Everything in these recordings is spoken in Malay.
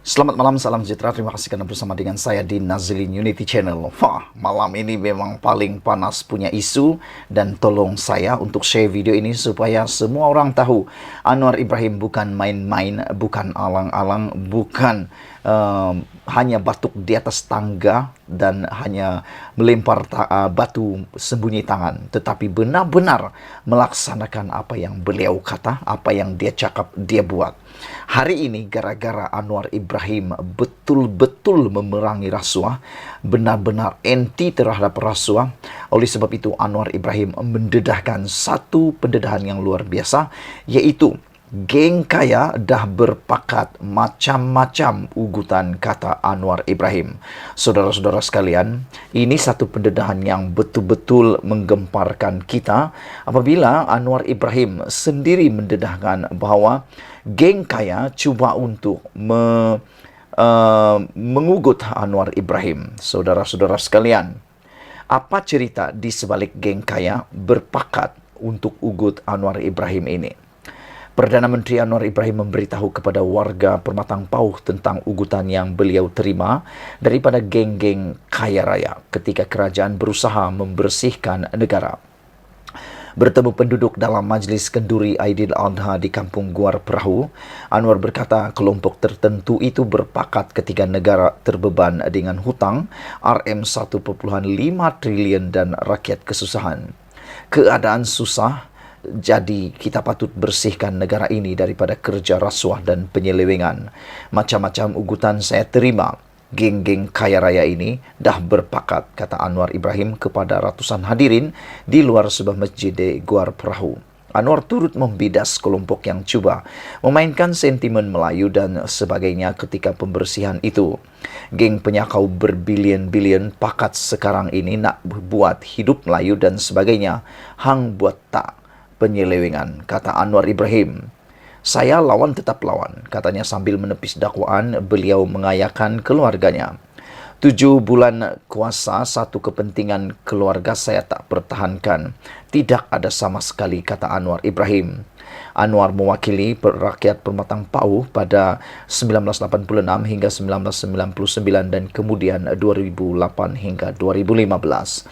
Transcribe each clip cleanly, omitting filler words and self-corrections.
Selamat malam, salam sejahtera. Terima kasih karena bersama dengan saya di Nazlin Unity Channel. Wah, malam ini memang paling panas punya isu dan tolong saya untuk share video ini supaya semua orang tahu Anwar Ibrahim bukan main-main, bukan alang-alang, bukan hanya batuk di atas tangga dan hanya melempar batu sembunyi tangan, tetapi benar-benar melaksanakan apa yang beliau kata, apa yang dia cakap, dia buat. Hari ini gara-gara Anwar Ibrahim betul-betul memerangi rasuah, benar-benar anti terhadap rasuah. Oleh sebab itu Anwar Ibrahim mendedahkan satu pendedahan yang luar biasa, yaitu geng kaya dah berpakat macam-macam ugutan, kata Anwar Ibrahim. Saudara-saudara sekalian, ini satu pendedahan yang betul-betul menggemparkan kita apabila Anwar Ibrahim sendiri mendedahkan bahwa geng kaya cuba untuk mengugut Anwar Ibrahim. Saudara-saudara sekalian, apa cerita di sebalik geng kaya berpakat untuk ugut Anwar Ibrahim ini? Perdana Menteri Anwar Ibrahim memberitahu kepada warga Permatang Pauh tentang ugutan yang beliau terima daripada geng-geng kaya raya ketika kerajaan berusaha membersihkan negara. Bertemu penduduk dalam majlis kenduri Aidil-Adha di Kampung Guar Perahu, Anwar berkata kelompok tertentu itu berpakat ketika negara terbeban dengan hutang RM1.5 triliun dan rakyat kesusahan. Keadaan susah, jadi kita patut bersihkan negara ini daripada kerja rasuah dan penyelewengan. Macam-macam ugutan saya terima. Geng-geng kaya raya ini dah berpakat, kata Anwar Ibrahim kepada ratusan hadirin di luar sebuah masjid di Guar Perahu. Anwar turut membidas kelompok yang cuba memainkan sentimen Melayu dan sebagainya ketika pembersihan itu. Geng penyakau berbilion-bilion pakat sekarang ini nak buat hidup Melayu dan sebagainya. Hang buat tak penyelewengan, kata Anwar Ibrahim. Saya lawan tetap lawan, katanya sambil menepis dakwaan beliau mengayakan keluarganya. 7 bulan kuasa, satu kepentingan keluarga saya tak pertahankan. Tidak ada sama sekali, kata Anwar Ibrahim. Anwar mewakili rakyat Permatang Pauh pada 1986 hingga 1999 dan kemudian 2008 hingga 2015.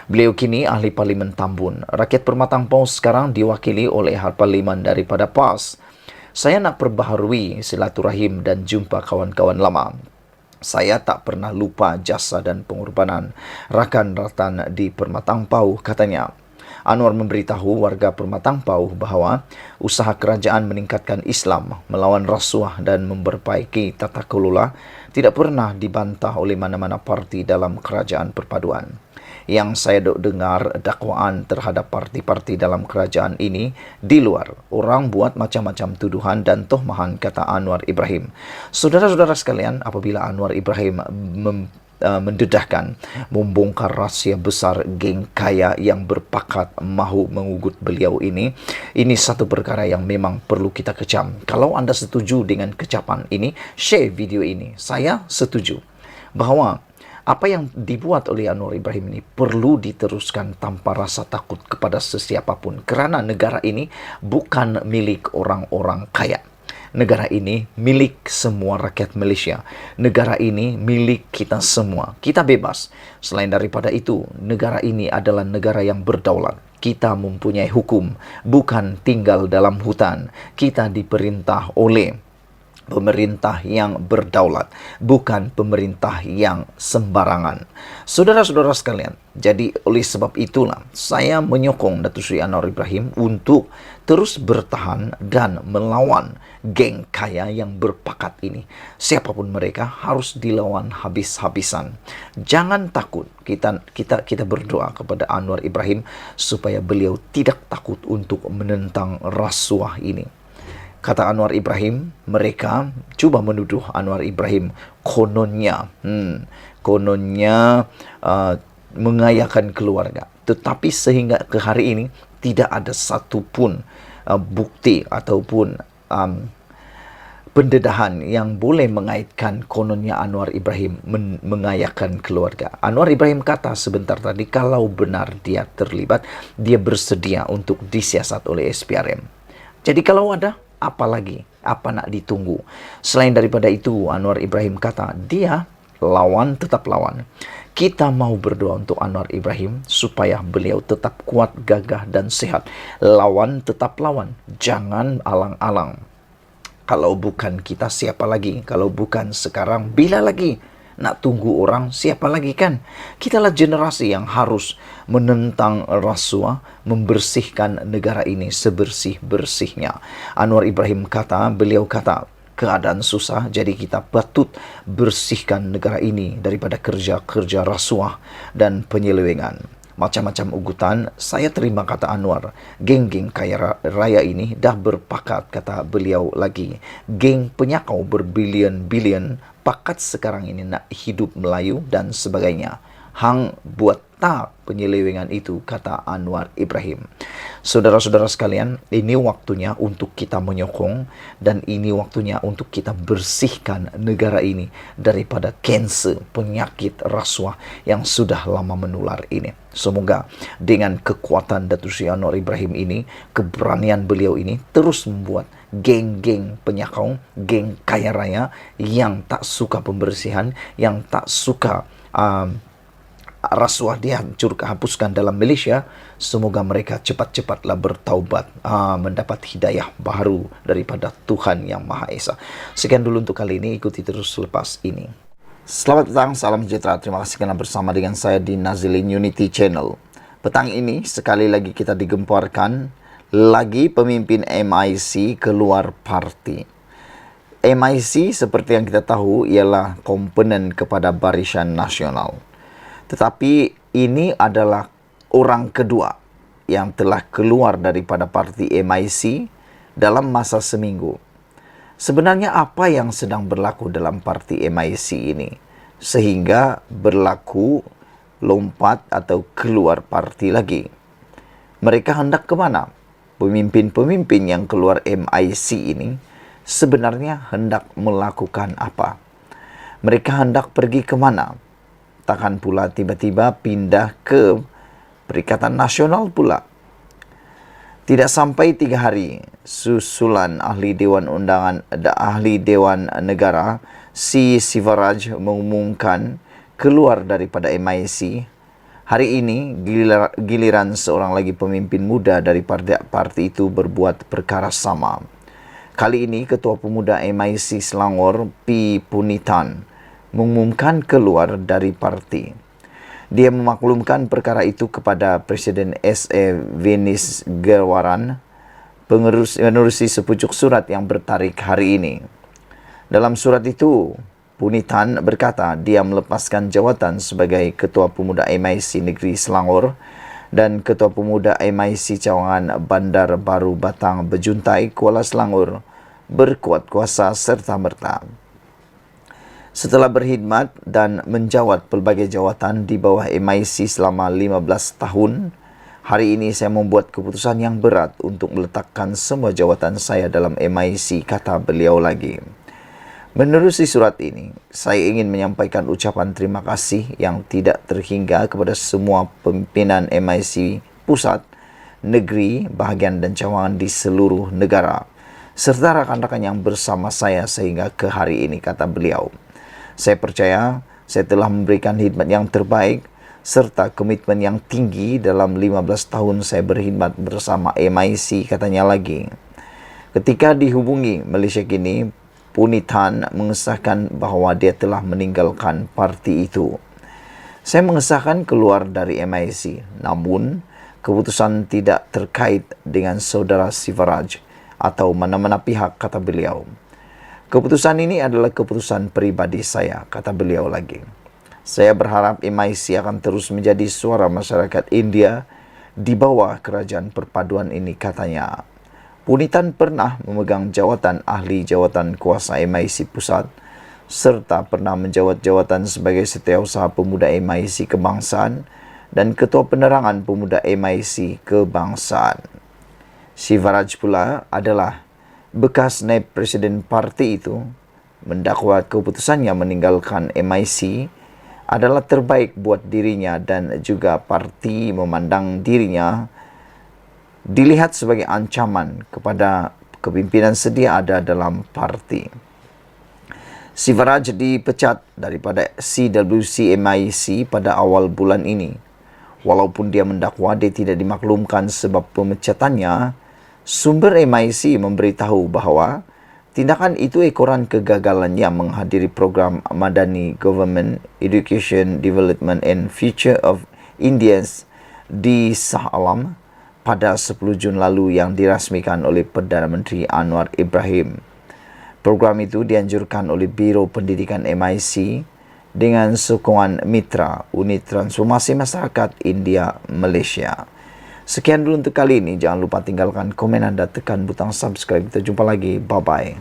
Beliau kini ahli Parlimen Tambun. Rakyat Permatang Pauh sekarang diwakili oleh ahli parlimen daripada PAS. Saya nak perbaharui silaturahim dan jumpa kawan-kawan lama. Saya tak pernah lupa jasa dan pengorbanan rakan-rakan di Permatang Pauh, katanya. Anwar memberitahu warga Permatang Pauh bahawa usaha kerajaan meningkatkan Islam, melawan rasuah dan memperbaiki tata kelola tidak pernah dibantah oleh mana-mana parti dalam kerajaan perpaduan. Yang saya dengar dakwaan terhadap parti-parti dalam kerajaan ini di luar. Orang buat macam-macam tuduhan dan tohmahan, kata Anwar Ibrahim. Saudara-saudara sekalian, apabila Anwar Ibrahim mendedahkan, membongkar rahsia besar geng kaya yang berpakat mahu mengugut beliau ini satu perkara yang memang perlu kita kecam. Kalau anda setuju dengan kecapan ini, share video ini. Saya setuju bahawa apa yang dibuat oleh Anwar Ibrahim ini perlu diteruskan tanpa rasa takut kepada sesiapapun. Kerana negara ini bukan milik orang-orang kaya. Negara ini milik semua rakyat Malaysia. Negara ini milik kita semua. Kita bebas. Selain daripada itu, negara ini adalah negara yang berdaulat. Kita mempunyai hukum, bukan tinggal dalam hutan. Kita diperintah oleh pemerintah yang berdaulat, bukan pemerintah yang sembarangan. Saudara-saudara sekalian, jadi oleh sebab itulah saya menyokong Datuk Seri Anwar Ibrahim untuk terus bertahan dan melawan geng kaya yang berpakat ini. Siapapun mereka harus dilawan habis-habisan. Jangan takut. Kita berdoa kepada Anwar Ibrahim supaya beliau tidak takut untuk menentang rasuah ini. Kata Anwar Ibrahim, mereka cuba menuduh Anwar Ibrahim kononnya mengayakan keluarga. Tetapi sehingga ke hari ini tidak ada satu pun bukti ataupun pendedahan yang boleh mengaitkan kononnya Anwar Ibrahim mengayakan keluarga. Anwar Ibrahim kata sebentar tadi kalau benar dia terlibat, dia bersedia untuk disiasat oleh SPRM. Jadi kalau ada Apalagi, apa nak ditunggu? Selain daripada itu, Anwar Ibrahim kata, dia lawan tetap lawan. Kita mau berdoa untuk Anwar Ibrahim supaya beliau tetap kuat, gagah, dan sehat. Lawan tetap lawan. Jangan alang-alang. Kalau bukan kita, siapa lagi? Kalau bukan sekarang, bila lagi? Nak tunggu orang, siapa lagi kan? Kitalah generasi yang harus menentang rasuah, membersihkan negara ini sebersih-bersihnya. Anwar Ibrahim kata, beliau kata, keadaan susah, jadi kita patut bersihkan negara ini daripada kerja-kerja rasuah dan penyelewengan. Macam-macam ugutan, saya terima kata Anwar. Geng-geng kaya raya ini dah berpakat, kata beliau lagi. Geng penyakau berbilion-bilion, pakat sekarang ini nak hidup Melayu dan sebagainya. Hang buat tak penyelewengan itu, kata Anwar Ibrahim. Saudara-saudara sekalian, ini waktunya untuk kita menyokong dan ini waktunya untuk kita bersihkan negara ini daripada kanser, penyakit rasuah yang sudah lama menular ini. Semoga dengan kekuatan Datuk Seri Anwar Ibrahim ini, keberanian beliau ini terus membuat geng-geng penyakau, geng kaya raya yang tak suka pembersihan, yang tak suka rasuah hapuskan dalam Malaysia, semoga mereka cepat-cepatlah bertaubat, mendapat hidayah baru daripada Tuhan Yang Maha Esa. Sekian dulu untuk kali ini, ikuti terus selepas ini. Selamat petang, salam sejahtera. Terima kasih kerana bersama dengan saya di Nazilin Unity Channel. Petang ini sekali lagi kita digemparkan lagi pemimpin MIC keluar parti. MIC seperti yang kita tahu ialah komponen kepada Barisan Nasional. Tetapi ini adalah orang kedua yang telah keluar daripada parti MIC dalam masa seminggu. Sebenarnya apa yang sedang berlaku dalam parti MIC ini sehingga berlaku lompat atau keluar parti lagi? Mereka hendak ke mana? Pemimpin-pemimpin yang keluar MIC ini sebenarnya hendak melakukan apa? Mereka hendak pergi ke mana? Takkan pula tiba-tiba pindah ke Perikatan Nasional pula. Tidak sampai 3 hari, susulan ahli Dewan Negara C. Sivaraj mengumumkan keluar daripada MIC. Hari ini giliran seorang lagi pemimpin muda dari parti itu berbuat perkara sama. Kali ini Ketua Pemuda MIC Selangor P. Punitan mengumumkan keluar dari parti. Dia memaklumkan perkara itu kepada Presiden S.A. Venis Gerwaran, menerusi sepucuk surat yang bertarik hari ini. Dalam surat itu, Punitan berkata dia melepaskan jawatan sebagai Ketua Pemuda MIC Negeri Selangor dan Ketua Pemuda MIC Cawangan Bandar Baru Batang Bejuntai, Kuala Selangor berkuat kuasa serta-merta. Setelah berkhidmat dan menjawat pelbagai jawatan di bawah MIC selama 15 tahun, hari ini saya membuat keputusan yang berat untuk meletakkan semua jawatan saya dalam MIC, kata beliau lagi. Menerusi surat ini, saya ingin menyampaikan ucapan terima kasih yang tidak terhingga kepada semua pimpinan MIC pusat, negeri, bahagian dan cawangan di seluruh negara, serta rakan-rakan yang bersama saya sehingga ke hari ini, kata beliau. Saya percaya saya telah memberikan khidmat yang terbaik serta komitmen yang tinggi dalam 15 tahun saya berkhidmat bersama MIC, katanya lagi. Ketika dihubungi Malaysia kini, Punitan mengesahkan bahawa dia telah meninggalkan parti itu. Saya mengesahkan keluar dari MIC, namun keputusan tidak terkait dengan saudara Sivaraj atau mana-mana pihak, kata beliau. Keputusan ini adalah keputusan peribadi saya, kata beliau lagi. Saya berharap MIC akan terus menjadi suara masyarakat India di bawah kerajaan perpaduan ini, katanya. Punitan pernah memegang jawatan ahli jawatan kuasa MIC pusat serta pernah menjawat jawatan sebagai Setiausaha Pemuda MIC Kebangsaan dan Ketua Penerangan Pemuda MIC Kebangsaan. Sivaraj pula adalah bekas naib presiden parti itu, mendakwa keputusannya meninggalkan MIC adalah terbaik buat dirinya dan juga parti memandang dirinya dilihat sebagai ancaman kepada kepimpinan sedia ada dalam parti. Sivaraj dipecat daripada CWC MIC pada awal bulan ini. Walaupun dia mendakwa dia tidak dimaklumkan sebab pemecatannya, sumber MIC memberitahu bahawa tindakan itu ekoran kegagalan yang menghadiri program Madani Government Education Development and Future of Indians di Shah Alam pada 10 Jun lalu yang dirasmikan oleh Perdana Menteri Anwar Ibrahim. Program itu dianjurkan oleh Biro Pendidikan MIC dengan sokongan mitra Unit Transformasi Masyarakat India Malaysia. Sekian dulu untuk kali ini. Jangan lupa tinggalkan komen anda, tekan butang subscribe. Kita jumpa lagi. Bye-bye.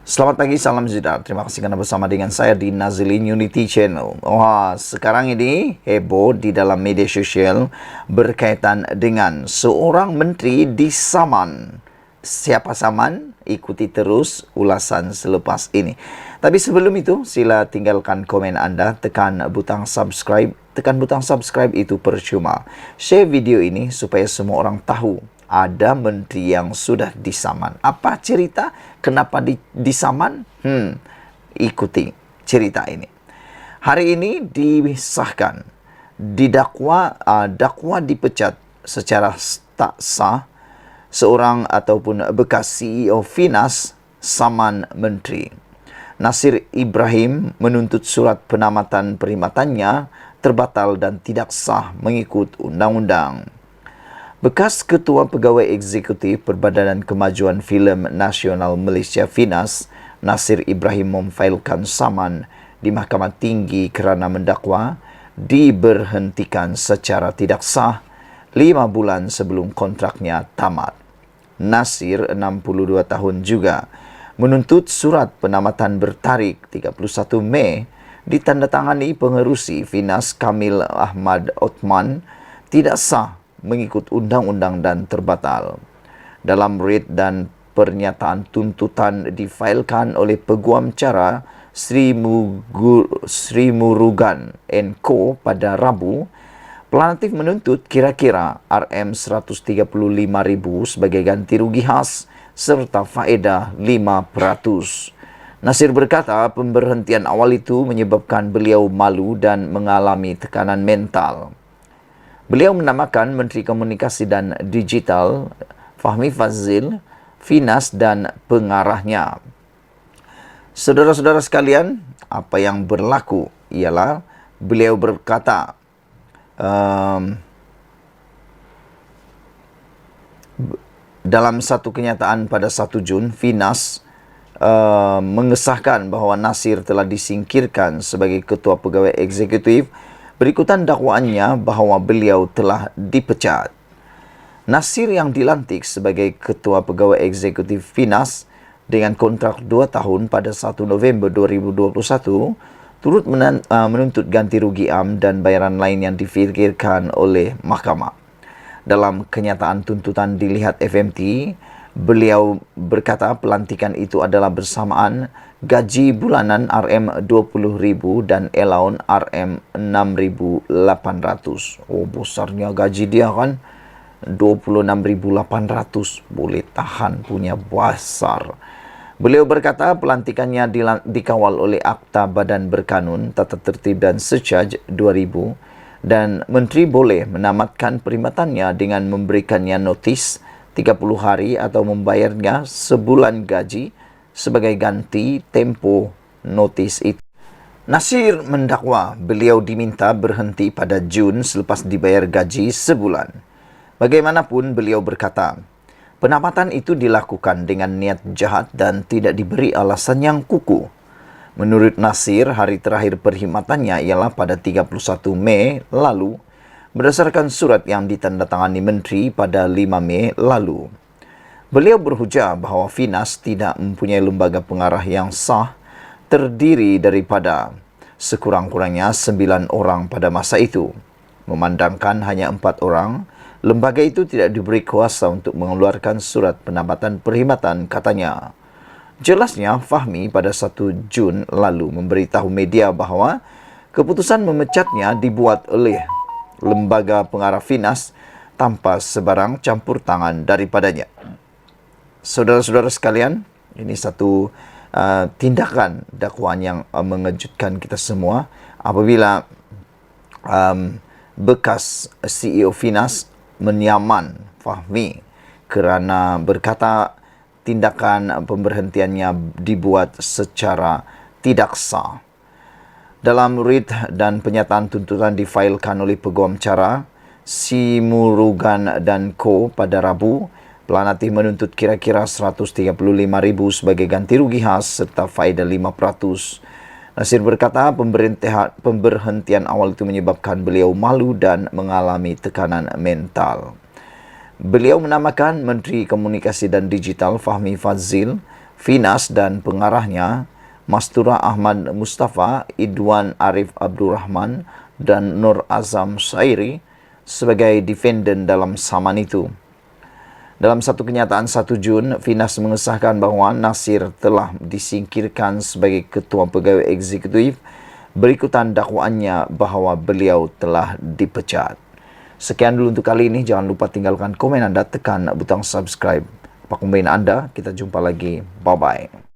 Selamat pagi, salam sejahtera. Terima kasih kerana bersama dengan saya di Nazilin Unity Channel. Wah, sekarang ini heboh di dalam media sosial berkaitan dengan seorang menteri disaman. Siapa saman? Ikuti terus ulasan selepas ini. Tapi sebelum itu, sila tinggalkan komen anda, tekan butang subscribe. Tekan butang subscribe itu percuma. Share video ini supaya semua orang tahu ada menteri yang sudah disaman. Apa cerita? Kenapa disaman? Ikuti cerita ini. Hari ini disahkan, dakwa dipecat secara tak sah seorang ataupun bekas CEO Finas saman menteri. Nasir Ibrahim menuntut surat penamatan perkhidmatannya terbatal dan tidak sah mengikut undang-undang. Bekas Ketua Pegawai Eksekutif Perbadanan Kemajuan Filem Nasional Malaysia Finas, Nasir Ibrahim memfailkan saman di Mahkamah Tinggi kerana mendakwa diberhentikan secara tidak sah 5 bulan sebelum kontraknya tamat. Nasir, 62 tahun juga, menuntut surat penamatan bertarikh 31 Mei ditandatangani pengerusi Finas Kamil Ahmad Othman tidak sah mengikut undang-undang dan terbatal. Dalam writ dan pernyataan tuntutan difailkan oleh Peguam Cara Sri Murugan & Co pada Rabu, pelantik menuntut kira-kira RM135,000 sebagai ganti rugi khas serta faedah 5%. Nasir berkata pemberhentian awal itu menyebabkan beliau malu dan mengalami tekanan mental. Beliau menamakan Menteri Komunikasi dan Digital Fahmi Fazil, Finas dan pengarahnya. Saudara-saudara sekalian, apa yang berlaku ialah beliau berkata, dalam satu kenyataan pada 1 Jun, Finas mengesahkan bahawa Nasir telah disingkirkan sebagai Ketua Pegawai Eksekutif berikutan dakwaannya bahawa beliau telah dipecat. Nasir yang dilantik sebagai Ketua Pegawai Eksekutif Finas dengan kontrak 2 tahun pada 1 November 2021 turut menuntut ganti rugi am dan bayaran lain yang difikirkan oleh mahkamah. Dalam kenyataan tuntutan dilihat FMT, beliau berkata pelantikan itu adalah bersamaan gaji bulanan RM20,000 dan allowance RM6,800. Oh, besarnya gaji dia kan. 26,800. Boleh tahan punya besar. Beliau berkata pelantikannya dikawal oleh Akta Badan Berkanun, Tata Tertib dan Secaj 2000 dan menteri boleh menamatkan perkhidmatannya dengan memberikannya notis 30 hari atau membayarnya sebulan gaji sebagai ganti tempoh notis itu. Nasir mendakwa beliau diminta berhenti pada Jun selepas dibayar gaji sebulan. Bagaimanapun beliau berkata, penamatan itu dilakukan dengan niat jahat dan tidak diberi alasan yang kukuh. Menurut Nasir, hari terakhir perkhidmatannya ialah pada 31 Mei lalu, berdasarkan surat yang ditandatangani menteri pada 5 Mei lalu. Beliau berhujah bahawa Finas tidak mempunyai lembaga pengarah yang sah, terdiri daripada sekurang-kurangnya 9 orang pada masa itu. Memandangkan hanya 4 orang, lembaga itu tidak diberi kuasa untuk mengeluarkan surat penambatan perkhidmatan, katanya. Jelasnya, Fahmi pada 1 Jun lalu memberitahu media bahawa keputusan memecatnya dibuat oleh lembaga pengarah Finas tanpa sebarang campur tangan daripadanya. Saudara-saudara sekalian, ini satu tindakan dakwaan yang mengejutkan kita semua apabila bekas CEO Finas menyaman Fahmi kerana berkata tindakan pemberhentiannya dibuat secara tidak sah. Dalam writ dan penyataan tuntutan difailkan oleh Peguam Cara Simurugan dan Co. pada Rabu, pelanatih menuntut kira-kira 135,000 sebagai ganti rugi khas serta faedah 5%. Nasir berkata pemberhentian awal itu menyebabkan beliau malu dan mengalami tekanan mental. Beliau menamakan Menteri Komunikasi dan Digital Fahmi Fadzil, Finas dan pengarahnya Mastura Ahmad Mustafa, Idwan Arif Abdurrahman dan Nur Azam Sairi sebagai defendant dalam saman itu. Dalam satu kenyataan 1 Jun, Finas mengesahkan bahawa Nasir telah disingkirkan sebagai Ketua Pegawai Eksekutif berikutan dakwaannya bahawa beliau telah dipecat. Sekian dulu untuk kali ini. Jangan lupa tinggalkan komen anda, tekan butang subscribe. Apa komen anda? Kita jumpa lagi. Bye-bye.